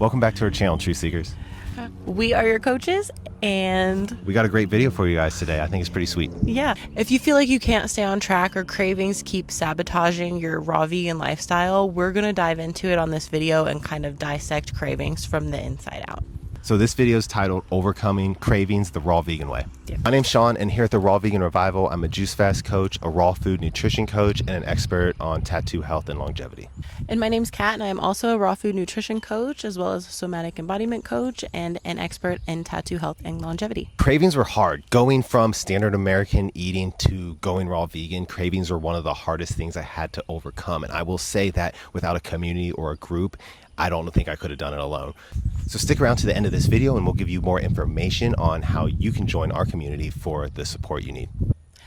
Welcome back to our channel, Truth Seekers. We are your coaches, and We got a great video for you guys today. I think it's pretty sweet. yeah, if you feel like you can't stay on track or cravings keep sabotaging your raw vegan lifestyle, we're going to dive into it on this video and kind of dissect cravings from the inside out. So this video is titled Overcoming Cravings the Raw Vegan Way. Yep. My name's Sean, and here at the Raw Vegan Revival, I'm a juice fast coach, a raw food nutrition coach, and an expert on tattoo health and longevity. And my name's Kat, and I'm also a raw food nutrition coach, as well as a somatic embodiment coach and an expert in tattoo health and longevity. Cravings were hard. Going from standard American eating to going raw vegan, cravings were one of the hardest things I had to overcome. And I will say that without a community or a group, I don't think I could have done it alone. So stick around to the end of this video and we'll give you more information on how you can join our community for the support you need.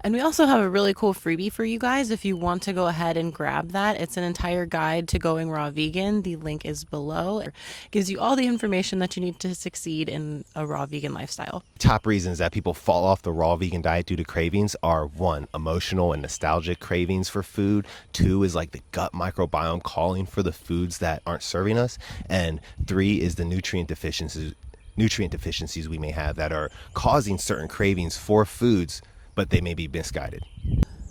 And we also have a really cool freebie for you guys if you want to go ahead and grab that. It's an entire guide to going raw vegan. The link is below. It gives you all the information that you need to succeed in a raw vegan lifestyle. Top reasons that people fall off the raw vegan diet due to cravings are 1, emotional and nostalgic cravings for food. 2 is like the gut microbiome calling for the foods that aren't serving us. And 3 is the nutrient deficiencies we may have that are causing certain cravings for foods, but they may be misguided.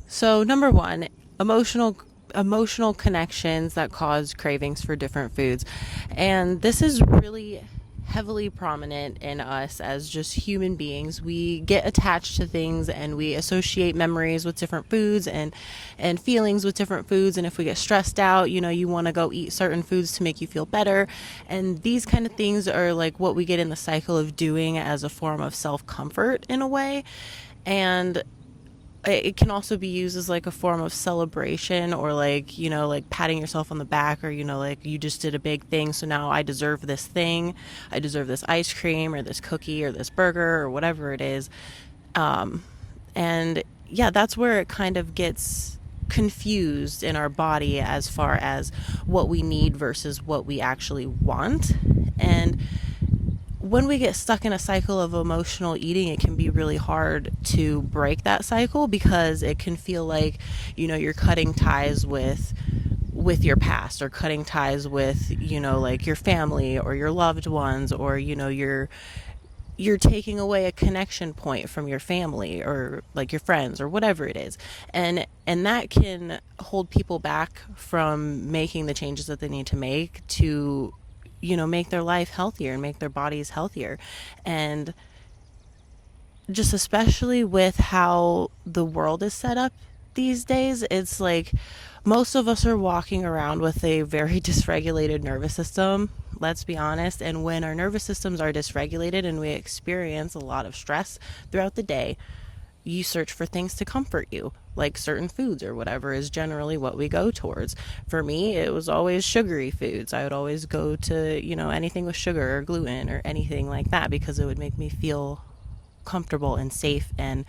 So number 1, emotional connections that cause cravings for different foods. And this is really heavily prominent in us as just human beings. We get attached to things and we associate memories with different foods and feelings with different foods. And if we get stressed out, you want to go eat certain foods to make you feel better. And these kind of things are like what we get in the cycle of doing as a form of self-comfort in a way. And it can also be used as like a form of celebration or like patting yourself on the back, or like you just did a big thing, so now I deserve this thing. I deserve this ice cream or this cookie or this burger or whatever it is. And yeah, that's where it kind of gets confused in our body as far as what we need versus what we actually want. And when we get stuck in a cycle of emotional eating, it can be really hard to break that cycle because it can feel like, you're cutting ties with your past, or cutting ties with, like your family or your loved ones, or, you're taking away a connection point from your family or like your friends or whatever it is. And that can hold people back from making the changes that they need to make to make their life healthier and make their bodies healthier. And just especially with how the world is set up these days, it's like most of us are walking around with a very dysregulated nervous system, let's be honest. And when our nervous systems are dysregulated and we experience a lot of stress throughout the day, you search for things to comfort you, like certain foods or whatever is generally what we go towards. For me, it was always sugary foods. I would always go to, anything with sugar or gluten or anything like that because it would make me feel comfortable and safe and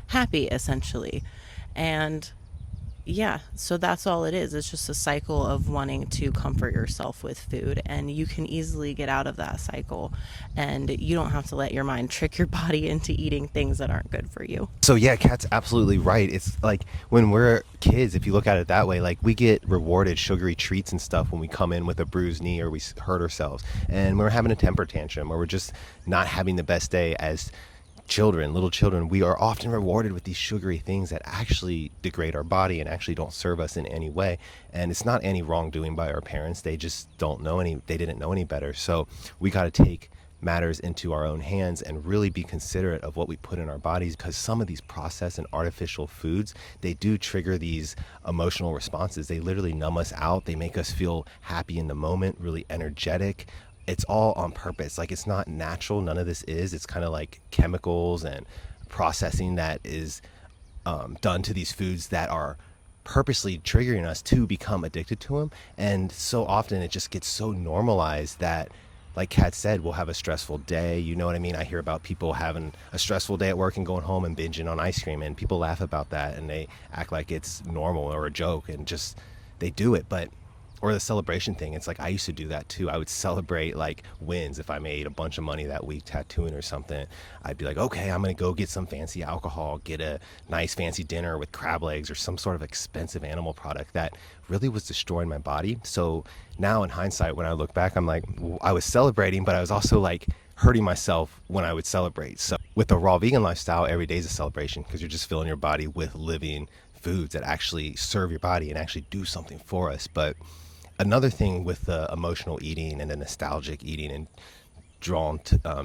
happy, essentially. And yeah, so that's all it is. It's just a cycle of wanting to comfort yourself with food, and you can easily get out of that cycle, and you don't have to let your mind trick your body into eating things that aren't good for you. So yeah, Kat's absolutely right. It's like when we're kids, if you look at it that way, like we get rewarded sugary treats and stuff when we come in with a bruised knee or we hurt ourselves, and we're having a temper tantrum or we're just not having the best day as little children, we are often rewarded with these sugary things that actually degrade our body and actually don't serve us in any way. And it's not any wrongdoing by our parents. They just they didn't know any better. So we got to take matters into our own hands and really be considerate of what we put in our bodies, because some of these processed and artificial foods, they do trigger these emotional responses. They literally numb us out. They make us feel happy in the moment, really energetic. It's all on purpose. Like, it's not natural. None of this is. It's kind of like chemicals and processing that is done to these foods that are purposely triggering us to become addicted to them. And so often it just gets so normalized that, like Kat said, we'll have a stressful day. You know what I mean? I hear about people having a stressful day at work and going home and binging on ice cream, and people laugh about that and they act like it's normal or a joke, and just they do it. But or the celebration thing. It's like I used to do that too. I would celebrate like wins. If I made a bunch of money that week tattooing or something, I'd be like, okay, I'm gonna go get some fancy alcohol, get a nice fancy dinner with crab legs or some sort of expensive animal product that really was destroying my body. So now in hindsight, when I look back, I'm like, I was celebrating, but I was also like hurting myself when I would celebrate. So with the raw vegan lifestyle, every day is a celebration because you're just filling your body with living foods that actually serve your body and actually do something for us. But another thing with the emotional eating and the nostalgic eating and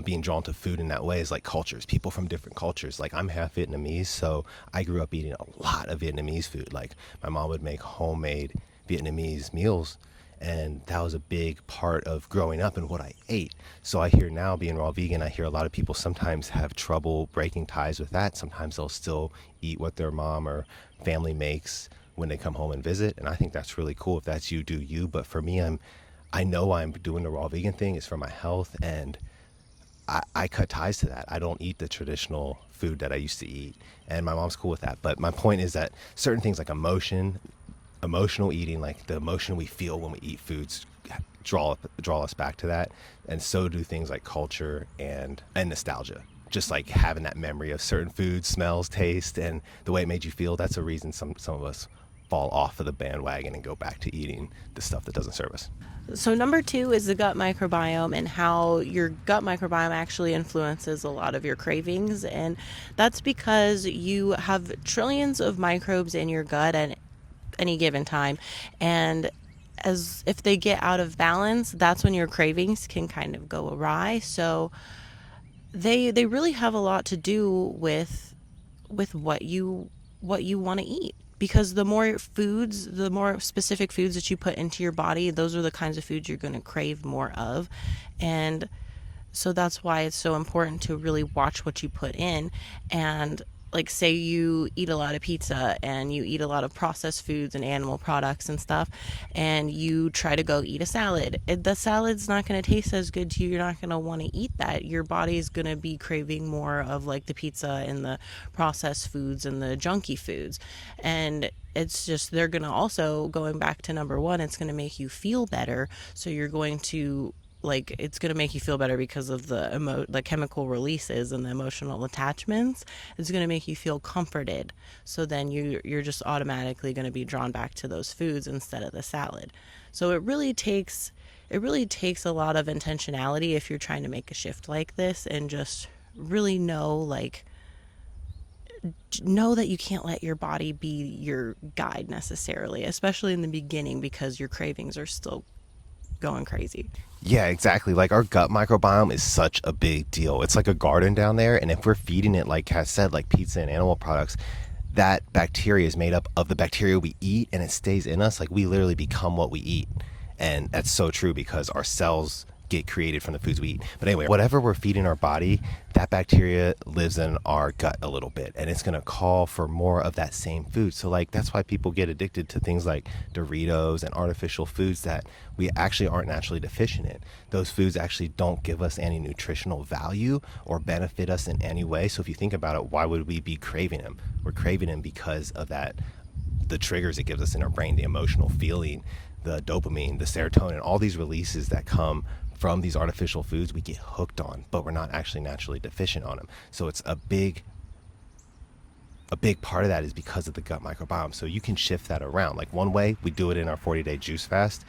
being drawn to food in that way is like cultures, people from different cultures. Like I'm half Vietnamese, so I grew up eating a lot of Vietnamese food. Like my mom would make homemade Vietnamese meals, and that was a big part of growing up and what I ate. So I hear now, being raw vegan, I hear a lot of people sometimes have trouble breaking ties with that. Sometimes they'll still eat what their mom or family makes when they come home and visit, and I think that's really cool. If that's you, do you. But for me, I know I'm doing the raw vegan thing is for my health, and I cut ties to that. I don't eat the traditional food that I used to eat, and my mom's cool with that. But my point is that certain things like emotional eating, like the emotion we feel when we eat foods, draw us back to that, and so do things like culture and nostalgia. Just like having that memory of certain foods, smells, taste, and the way it made you feel. That's a reason some of us fall off of the bandwagon and go back to eating the stuff that doesn't serve us. So number 2 is the gut microbiome and how your gut microbiome actually influences a lot of your cravings. And that's because you have trillions of microbes in your gut at any given time. And as if they get out of balance, that's when your cravings can kind of go awry. So they really have a lot to do with what you want to eat, because the more specific foods that you put into your body, those are the kinds of foods you're going to crave more of. And so that's why it's so important to really watch what you put in. And like, say you eat a lot of pizza and you eat a lot of processed foods and animal products and stuff, and you try to go eat a salad. The salad's not going to taste as good to you. You're not going to want to eat that. Your body's going to be craving more of like the pizza and the processed foods and the junky foods. And it's just, they're going to also, going back to number 1, it's going to make you feel better. So you're going to, like, it's going to make you feel better because of the chemical releases and the emotional attachments. It's going to make you feel comforted. So then you're just automatically going to be drawn back to those foods instead of the salad. So it really takes a lot of intentionality if you're trying to make a shift like this, and just really know that you can't let your body be your guide necessarily, especially in the beginning, because your cravings are still going crazy. Yeah, exactly. Like our gut microbiome is such a big deal. It's like a garden down there. And if we're feeding it, like Kat said, like pizza and animal products, that bacteria is made up of the bacteria we eat, and it stays in us. Like we literally become what we eat. And that's so true because our cells get created from the foods we eat. But anyway, whatever we're feeding our body, that bacteria lives in our gut a little bit, and it's going to call for more of that same food. So like that's why people get addicted to things like Doritos and artificial foods that we actually aren't naturally deficient in. Those foods actually don't give us any nutritional value or benefit us in any way. So if you think about it, why would we be craving them? We're craving them because of that, the triggers it gives us in our brain, the emotional feeling, the dopamine, the serotonin, all these releases that come from these artificial foods we get hooked on, but we're not actually naturally deficient on them. So it's a big part of that is because of the gut microbiome. So you can shift that around. Like one way we do it in our 40-day juice fast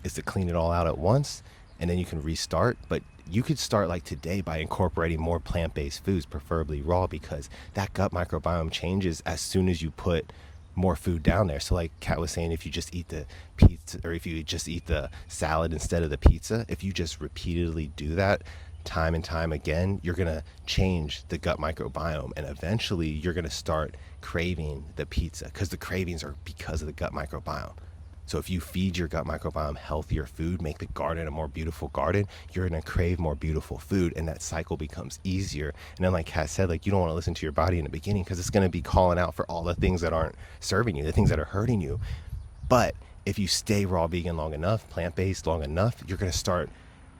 is to clean it all out at once, and then you can restart. But you could start like today by incorporating more plant-based foods, preferably raw, because that gut microbiome changes as soon as you put more food down there. So like Kat was saying, if you just eat the pizza, or if you just eat the salad instead of the pizza, if you just repeatedly do that time and time again, you're going to change the gut microbiome, and eventually you're going to start craving the pizza, because the cravings are because of the gut microbiome. So if you feed your gut microbiome healthier food, make the garden a more beautiful garden, you're going to crave more beautiful food, and that cycle becomes easier. And then like Kat said, like you don't want to listen to your body in the beginning, because it's going to be calling out for all the things that aren't serving you, the things that are hurting you. But if you stay raw vegan long enough, plant-based long enough, you're going to start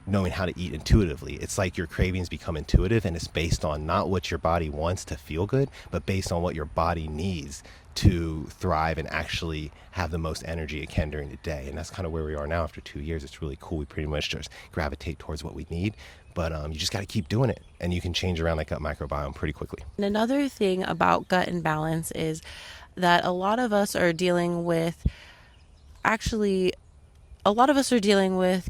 knowing how to eat intuitively. It's like your cravings become intuitive, and it's based on not what your body wants to feel good, but based on what your body needs to thrive and actually have the most energy it can during the day. And that's kind of where we are now after 2 years. It's really cool. We pretty much just gravitate towards what we need, but you just got to keep doing it, and you can change around that gut microbiome pretty quickly. And another thing about gut imbalance is that a lot of us are dealing with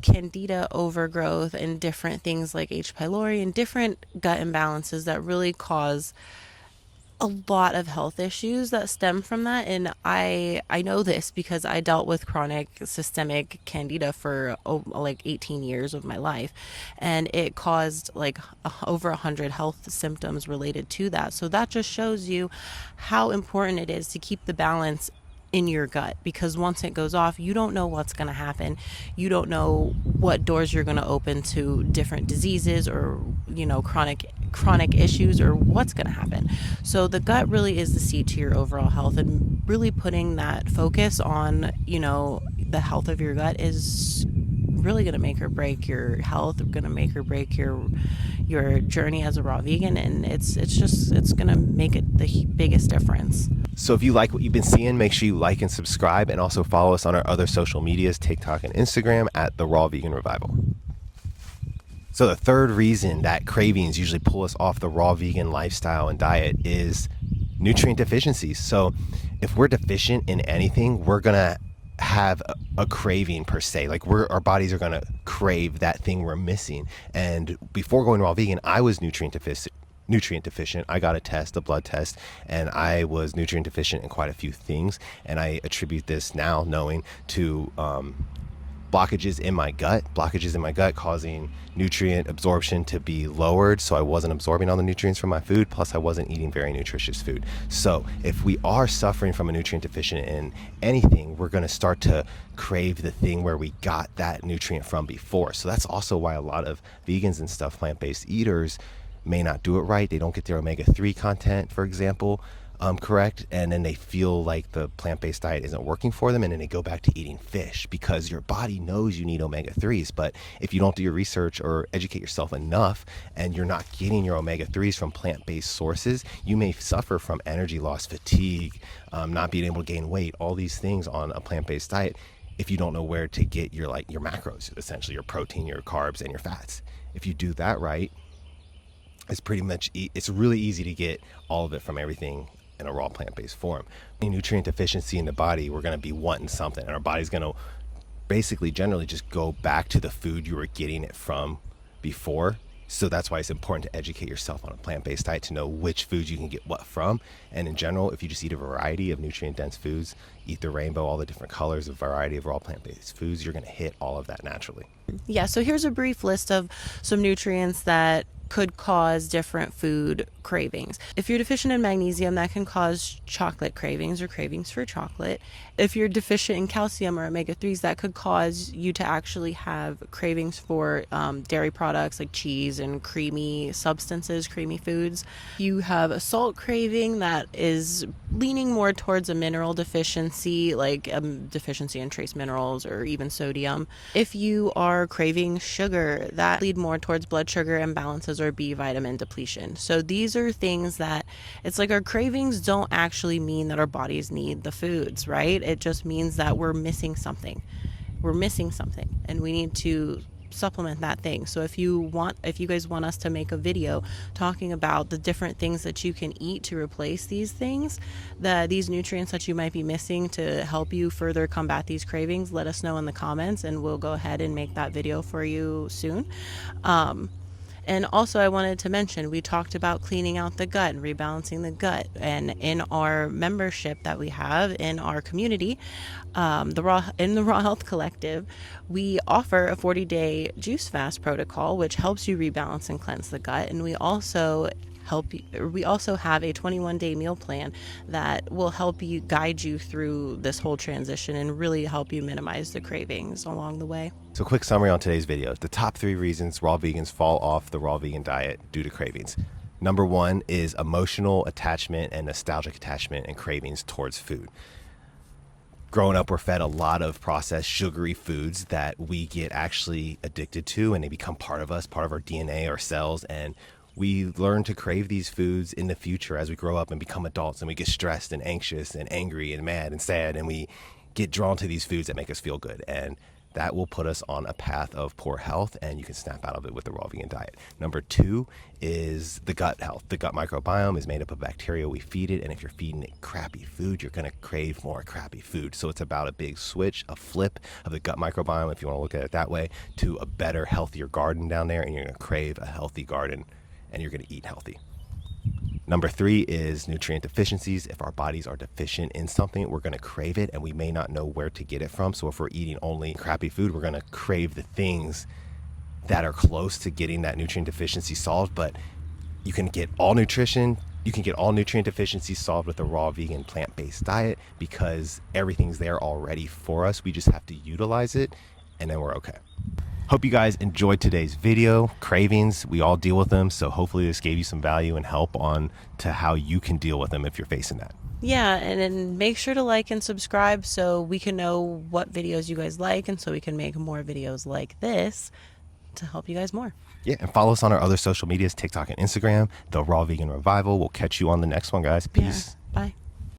candida overgrowth and different things like H. pylori and different gut imbalances that really cause a lot of health issues that stem from that. And I know this because I dealt with chronic systemic candida for like 18 years of my life, and it caused like over 100 health symptoms related to that. So that just shows you how important it is to keep the balance in your gut, because once it goes off, you don't know what's going to happen. You don't know what doors you're going to open to different diseases or, chronic issues, or what's going to happen. So the gut really is the seed to your overall health, and really putting that focus on, the health of your gut is really going to make or break your health, going to make or break your journey as a raw vegan, and it's going to make it the biggest difference. So if you like what you've been seeing, make sure you like and subscribe, and also follow us on our other social medias, TikTok and Instagram at the Raw Vegan Revival. So the third reason that cravings usually pull us off the raw vegan lifestyle and diet is nutrient deficiencies. So if we're deficient in anything, we're going to have a craving per se. Like our bodies are going to crave that thing we're missing. And before going raw vegan, I was nutrient deficient. I got a blood test, and I was nutrient deficient in quite a few things. And I attribute this now knowing to blockages in my gut causing nutrient absorption to be lowered. So I wasn't absorbing all the nutrients from my food. Plus I wasn't eating very nutritious food. So if we are suffering from a nutrient deficient in anything, we're going to start to crave the thing where we got that nutrient from before. So that's also why a lot of vegans and stuff, plant-based eaters, may not do it right. They don't get their omega-3 content, for example, correct, and then they feel like the plant-based diet isn't working for them, and then they go back to eating fish because your body knows you need omega-3s. But if you don't do your research or educate yourself enough, and you're not getting your omega-3s from plant-based sources, you may suffer from energy loss, fatigue, not being able to gain weight, all these things on a plant-based diet if you don't know where to get your macros, essentially your protein, your carbs, and your fats. If you do that right, it's really easy to get all of it from everything in a raw plant-based form. Any nutrient deficiency in the body, we're going to be wanting something, and our body's going to basically generally just go back to the food you were getting it from before. So that's why it's important to educate yourself on a plant-based diet to know which foods you can get what from. And in general, if you just eat a variety of nutrient-dense foods, eat the rainbow, all the different colors, a variety of raw plant-based foods, you're going to hit all of that naturally. Yeah, so here's a brief list of some nutrients that could cause different food cravings. If you're deficient in magnesium, that can cause chocolate cravings or cravings for chocolate. If you're deficient in calcium or omega-3s, that could cause you to actually have cravings for dairy products like cheese and creamy substances, creamy foods. You have a salt craving that is leaning more towards a mineral deficiency, like deficiency in trace minerals or even sodium. If you are craving sugar, that lead more towards blood sugar imbalances or B vitamin depletion. So these are things that it's like our cravings don't actually mean that our bodies need the foods, right? It just means that we're missing something. And we need to supplement that thing. So if you guys want us to make a video talking about the different things that you can eat to replace these things, these nutrients that you might be missing to help you further combat these cravings, let us know in the comments and we'll go ahead and make that video for you soon. And also I wanted to mention, we talked about cleaning out the gut and rebalancing the gut. And in our membership that we have in our community, the Raw Health Collective, we offer a 40-day juice fast protocol, which helps you rebalance and cleanse the gut. And we also have a 21-day meal plan that will help you guide you through this whole transition and really help you minimize the cravings along the way. So quick summary on today's video. The top 3 reasons raw vegans fall off the raw vegan diet due to cravings. Number 1 is emotional attachment and nostalgic attachment and cravings towards food. growing up, we're fed a lot of processed sugary foods that we get actually addicted to, and they become part of us, part of our DNA, our cells. And we learn to crave these foods in the future as we grow up and become adults, and we get stressed and anxious and angry and mad and sad, and we get drawn to these foods that make us feel good. And that will put us on a path of poor health, and you can snap out of it with the raw vegan diet. Number 2 is the gut health. The gut microbiome is made up of bacteria. We feed it, and if you're feeding it crappy food, you're going to crave more crappy food. So it's about a big switch, a flip of the gut microbiome, if you want to look at it that way, to a better, healthier garden down there, and you're going to crave a healthy garden, and you're going to eat healthy. Number 3 is nutrient deficiencies. If our bodies are deficient in something, we're going to crave it, and we may not know where to get it from. So if we're eating only crappy food, we're going to crave the things that are close to getting that nutrient deficiency solved. But you can get all nutrition, you can get all nutrient deficiencies solved with a raw vegan plant-based diet, because everything's there already for us. We just have to utilize it, and then we're okay. Hope you guys enjoyed today's video. Cravings, we all deal with them, so hopefully this gave you some value and help on to how you can deal with them if you're facing that. Yeah, and then make sure to like and subscribe so we can know what videos you guys like, and so we can make more videos like this to help you guys more. Yeah, and follow us on our other social medias, TikTok and Instagram, The Raw Vegan Revival. We'll catch you on the next one, guys. Peace. Yeah, bye.